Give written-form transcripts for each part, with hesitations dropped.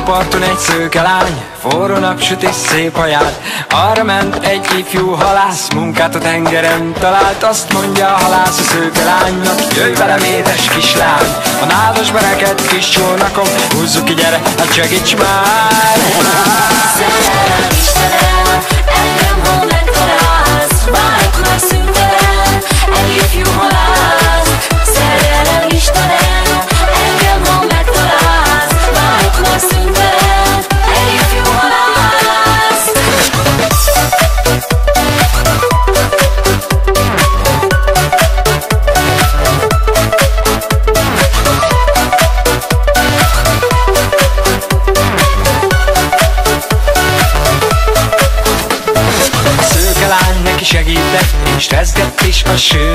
parton egy szőke lány, forró napsüt és szép hajád. Arra ment egy ifjú halász, munkát a tengeren talált. Azt mondja a halász a szőke lánynak, jöjj velem édes kislány, a nádasba neked kis csónakom, húzzuk ki, gyere, hát segíts már. Szerelem Istenem, engem hol megtalálsz, várok már szüntelen, egy ifjú halász. Szerelem Istenem, engem hol megtalálsz, várok már szüntelen, egy ifjú halász.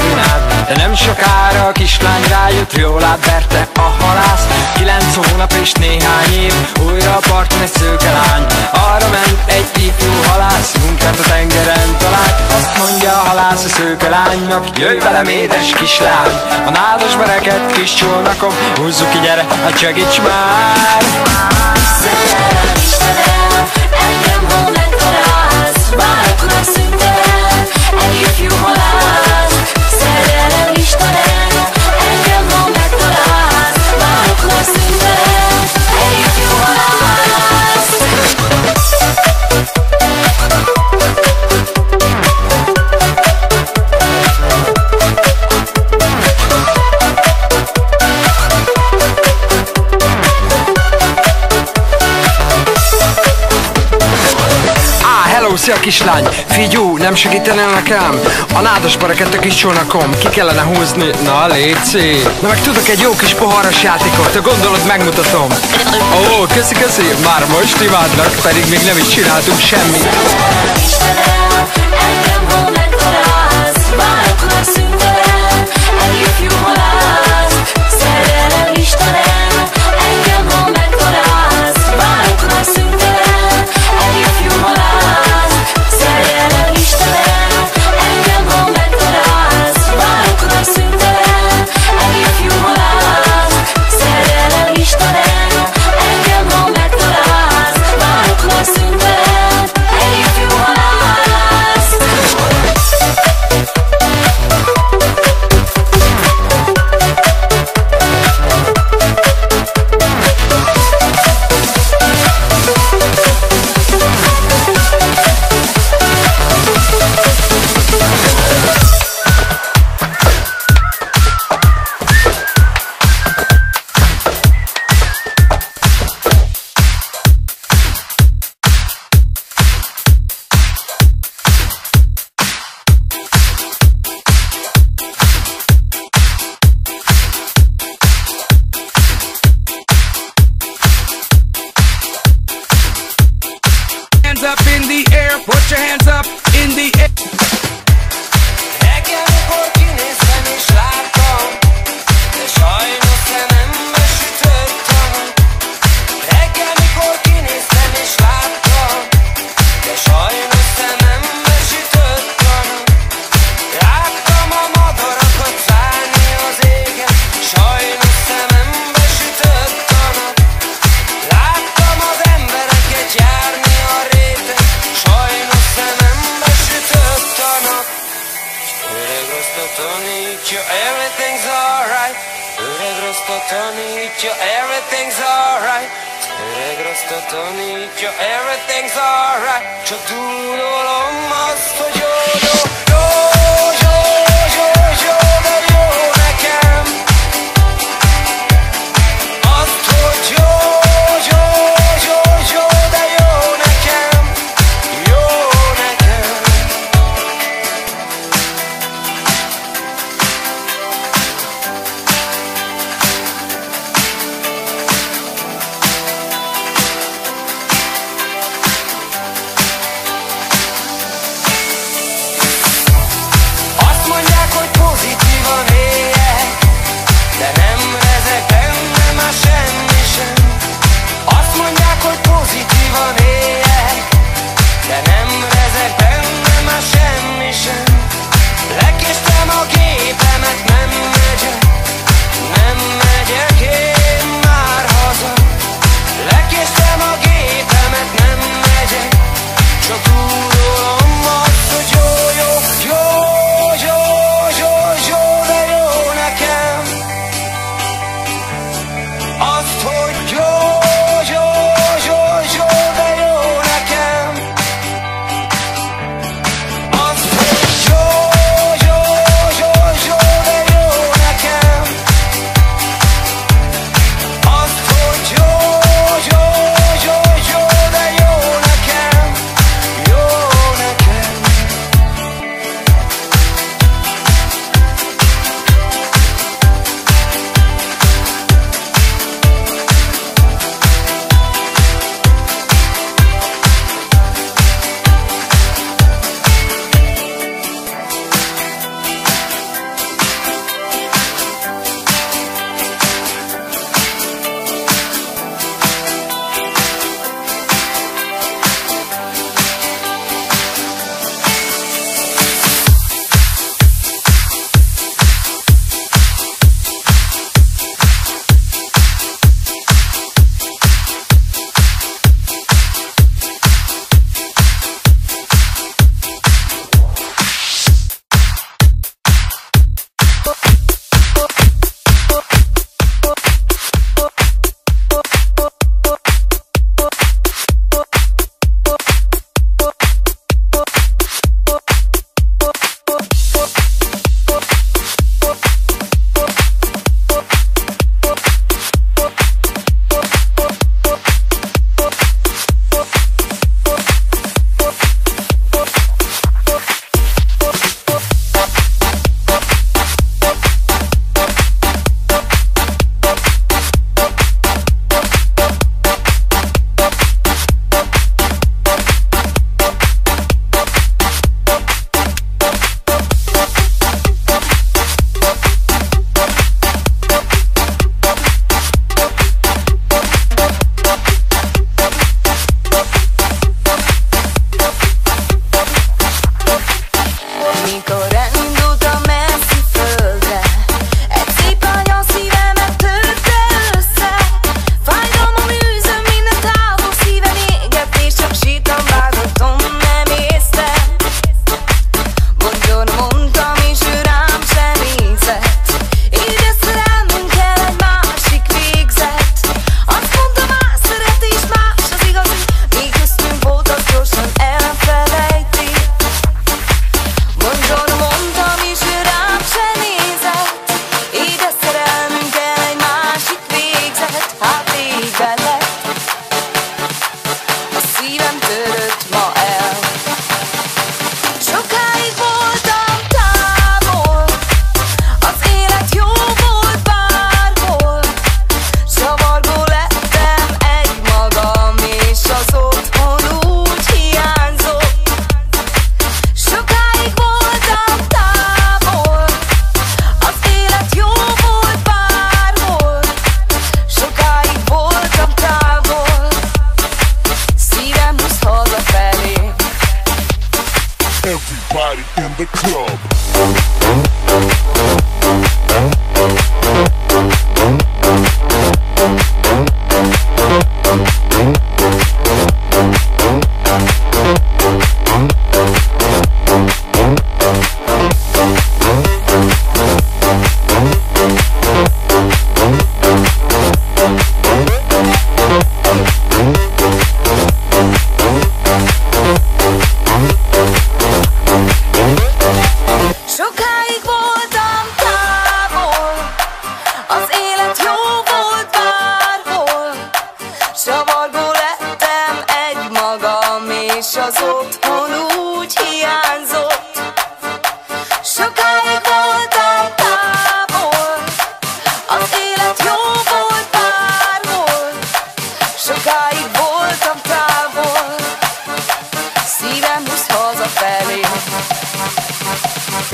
gyönyörűn át. De nem sokára a kislány rájött, jól átverte a halász. 9 hónap és néhány év, újra a parton egy szőke lány. Arra ment egy ifjú halász, munkát a tengeren talált. Azt mondja a halász a szőke lánynak, jöjj velem édes kislány, a nádasba rekedt kis csónakom, húzzuk ki, gyere, hát segíts már. Szerelem Istenem, engem hol megtalálsz, várok már szüntelen, egy ifjú halász. Szerelem Istenem, engem hol megtalálsz, várok már szüntelen, egy ifjú halász. Szia kislány, figyú, nem segítenél nekem? A nádasba rekedt a kis csónakom, ki kellene húzni, na léci. Na meg tudok egy jó kis poharas játékot, ha gondolod megmutatom. Ó, köszi, már most imádlak, pedig még nem is csináltunk semmit. Istenem, engem hol megtalálsz, várok már szüntelen, egy ifjú halász. Szerelem Istenem, engem hol megtalálsz, várok már szüntelen, egy ifjú halász. Szerelem Istenem, engem hol megtalálsz, várok már szüntelen, egy ifjú halász. Szerelem Istenem, engem hol megtalálsz, várok már szüntelen, egy ifjú halász. Hands up in the air, put your hands up in the air. Reggel, mikor kinéztem és láttam, de sajnos szemembe sütött a nap. Reggel, mikor kinéztem és láttam, de sajnos szemembe sütött a nap. Láttam a madarakat szállni az égen, sajnos szemembe sütött a nap. Láttam az embereket járni a réten, sajnos szemembe sütött a nap. Öreg rostot tanítja, everything's alright. Öreg rostot tanítja, everything's alright. Öreg rostot tanítja, everything's alright. Csak dúdolom azt, hogy jó, jó, jó, jó, jó, jó, de jó nekem. Azt, hogy jó, jó, jó, jó, de jó nekem. Jó nekem.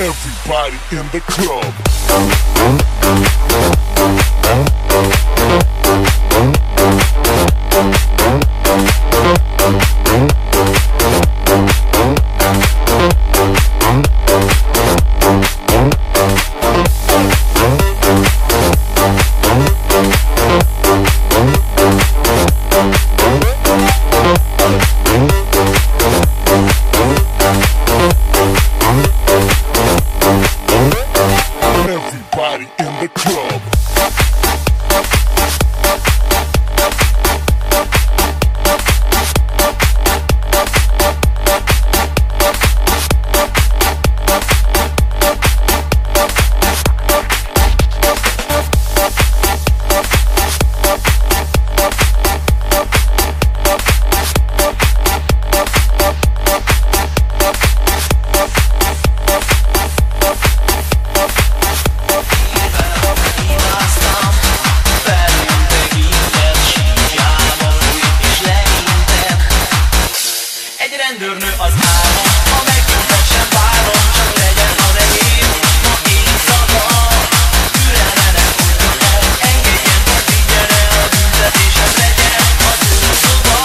Everybody in the club. Everybody in the club. Rendőrnő az álmom, ha megjöntek sem várom, csak legyen az enyém, ma éjszaka. Türelme nem mondjon el, engedjen, hogy vigyen el, a büntetésem legyen az ő szoba.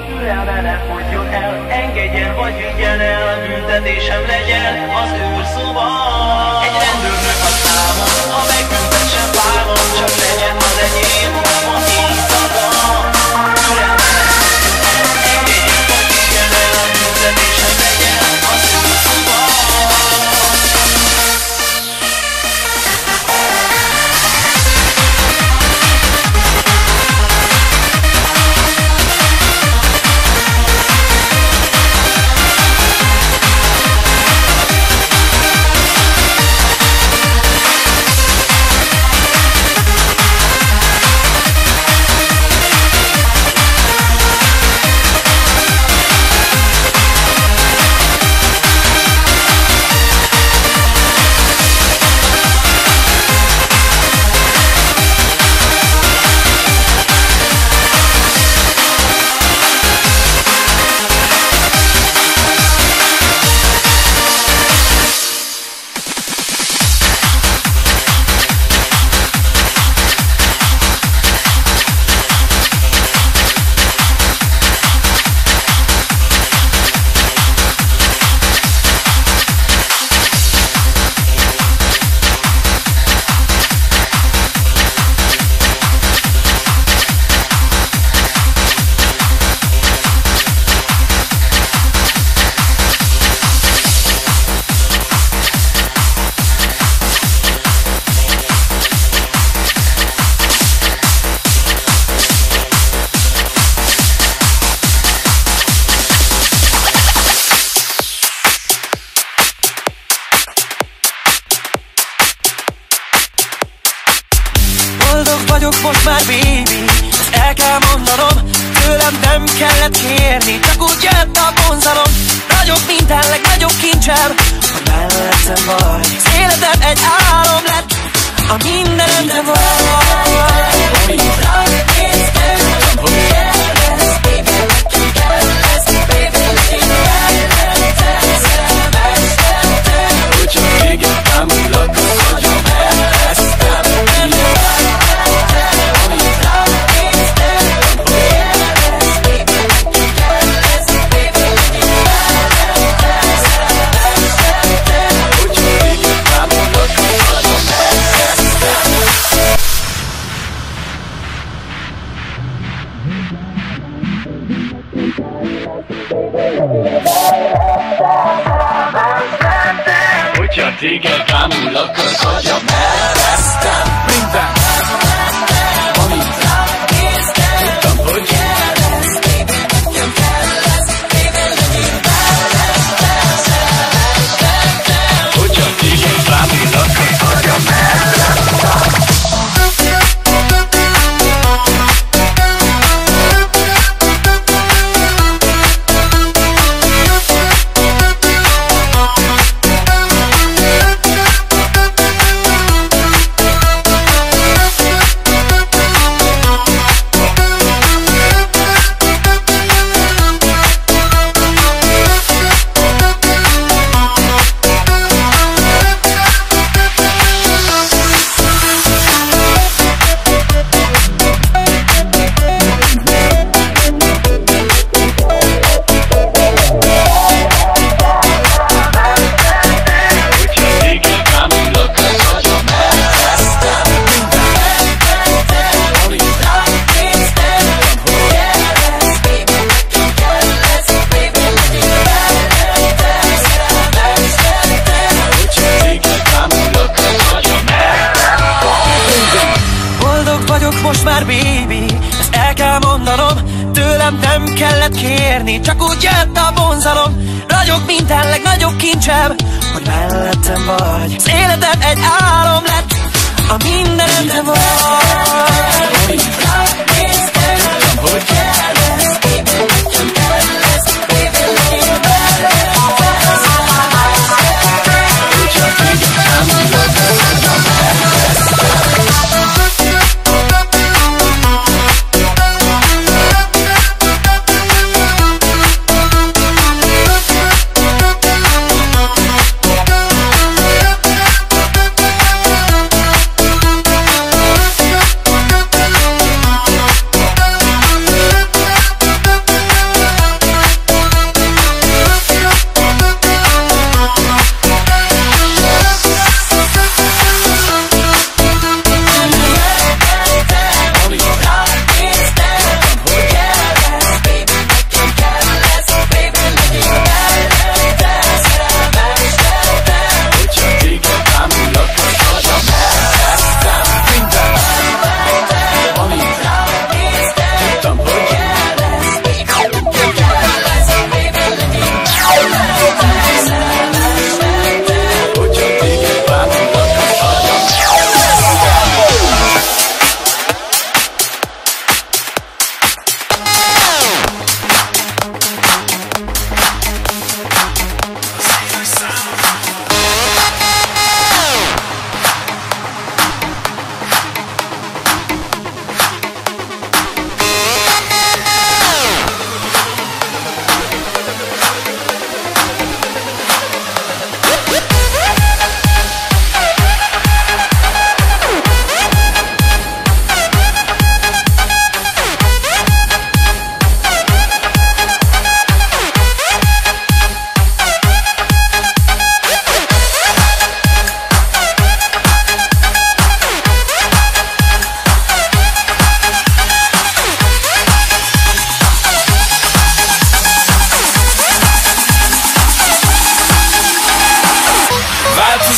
Türelme ne fogjon el, engedjen vagy vigyen el, büntetésem legyen az őrszoba. Egy rendőrnő az álmom, ha megbüntet sem várom, csak legyen az enyém, ma éjszaka. Türelme ne fogjon el, engedjen vagy vigyen el, büntetésem legyen az őrszoba. vagyok most már, baby, ezt el kell mondanom. Tőlem nem kellett kérni, csak úgy jött a vonzalom. Ragyog minden legnagyobb kincsem, hogy mellettem vagy. Az életem egy álom lett, a mindenem te vagy. Hogyha téged bámulok, az agyam elvesztem. Hogyha téged bámulok, az agyam elvesztem. Minden, amit tudtam, hogy hogyha téged bámulok, az agyam elvesztem. Most már, baby, ezt el kell mondanom. Tőlem nem kellett kérni, csak úgy jött a vonzalom. Ragyog minden legnagyobb kincsem, hogy mellettem vagy. Az életem egy álom lett, a mindenem te vagy.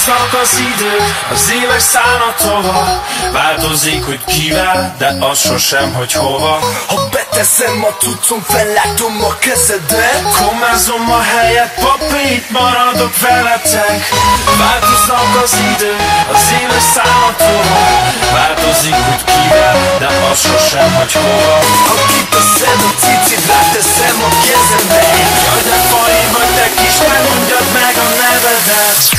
Változnak az idők, az évek szállnak tovább. Változik, hogy kivel, de az sosem, hogy hova. Ha beteszem a cuccom, fellátom a kezedet. Kommázom a helyet, papi, itt maradok veletek. Változnak az idők, az évek szállnak tovább. Változik, hogy kivel, de az sosem, hogy hova. Ha kiteszem a cicit, ráteszem a kezembe. Jaj, de fai vagy te kislány, mondjad meg a nevedet.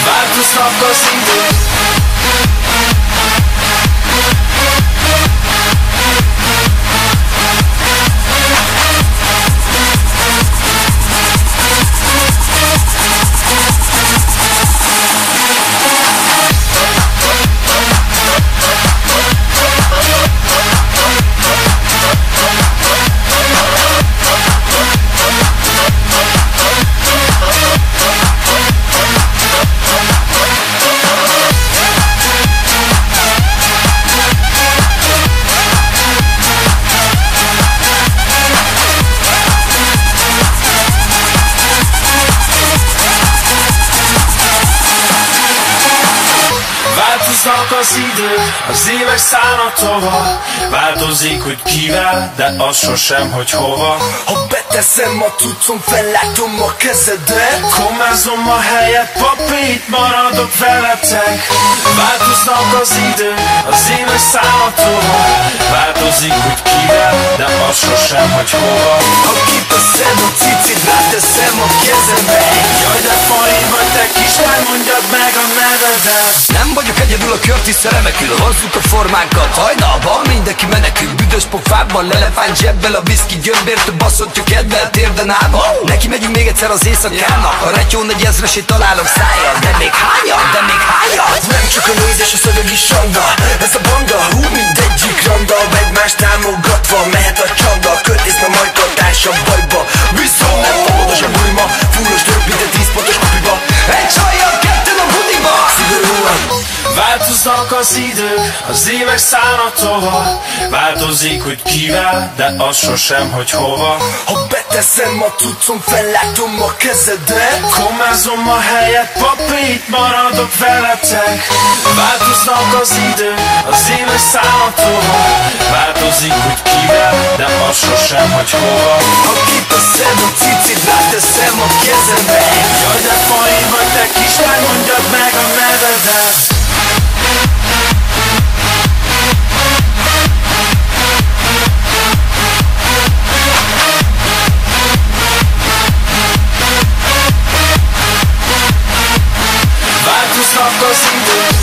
Változnak az idők. Változnak az idők, az évek szállnak tovább. Változik, hogy kivel, de az sosem, hogy hova. Ha beteszem a cuccom, fellátom a kezedet. Kommázom a helyet, papi, itt maradok veletek. Változnak az idők, az évek szállnak tovább. Változik, hogy kivel, de az sosem, hogy hova. Ha kiteszem a cicit, ráteszem a kezembe. Jaj, de fai vagy te kislány, mondjad meg a nevedet. Nem vagyok egyedül, a Curtis-szel remekül. Hozzuk a formánkat hajnalban, mindenki menekül. Büdös pofában, lelefánt zsebbel. A viszki gyömbértől baszottja kedvel térden állva. Neki megyünk még egyszer az éjszakának. A retyó 4000-esét találok szájjal. De még hányan? Ez nem csak a nézés, a szöveg is sanda. Ez a banda, hú, mindegyik randa. Egymást támogatva mehet a csanda. Kötészne majd a társam bajba. Viszont nem famodos a buliba. Fullos több, mint a 10 pontos kapiba. Egy csajjal, ketten a budiba. Szigorúan változnak az idők, az évek szállnak tovább. Változik, hogy kivel, de az sosem, hogy hova. Ha beteszem a cuccom, fellátom a kezedet. Kommázom a helyet, papi, itt maradok veletek. Változnak az idők, az évek szállnak tovább. Változik, hogy kivel, de az sosem, hogy hova. Ha kiteszem a cicit, ráteszem a kezembe. Jaj, de fai vagy te kislány, mondjad meg a nevedet. Változnak az idők.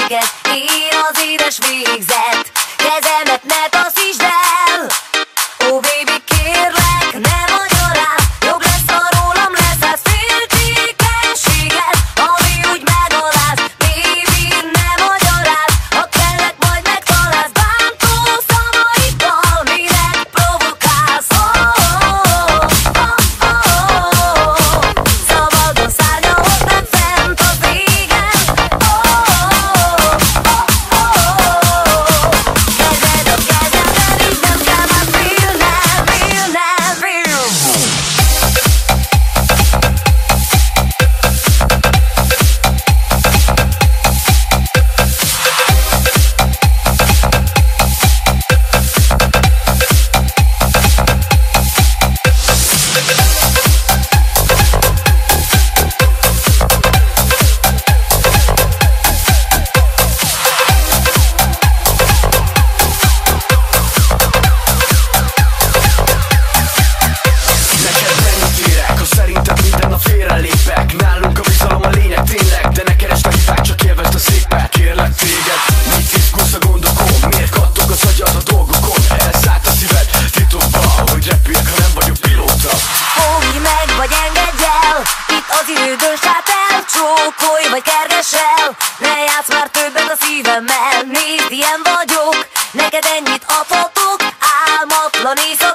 verziket ír az édes végzet. Kezemet ne taszítsd el, ó baby kérlek, ne magyarázd. Jobb lesz, ha rólam leszel féltékenységet, ami úgy megaláz. Baby, ne magyarázd, ha kellek, majd megtalálsz. Bántó szavaiddal, minek provokálsz. Szabadon szárnyalhatnánk fent az égen. Kezed a kezemben, így nem kell már félnem, félnem, félnem. Neked mennyit érek, ha szerinted minden nap félrelépek. Nálunk a bizalom a lényeg tényleg, de ne keresd a hibát, csak élvezd a szépet. Kérlek téged, mit izgulsz a gondokon? Miért kattog az agyad a dolgokon? Elszállt a szíved titokba, hogy repüljek, ha nem vagyok pilóta. Fogj meg, vagy engedj el, itt az idő dönts át el. Csókolj, vagy kergess el, ne játsz már többet a szívemmel. Nézd, ilyen vagyok, neked ennyit adhatok. Álmatlan éjszaka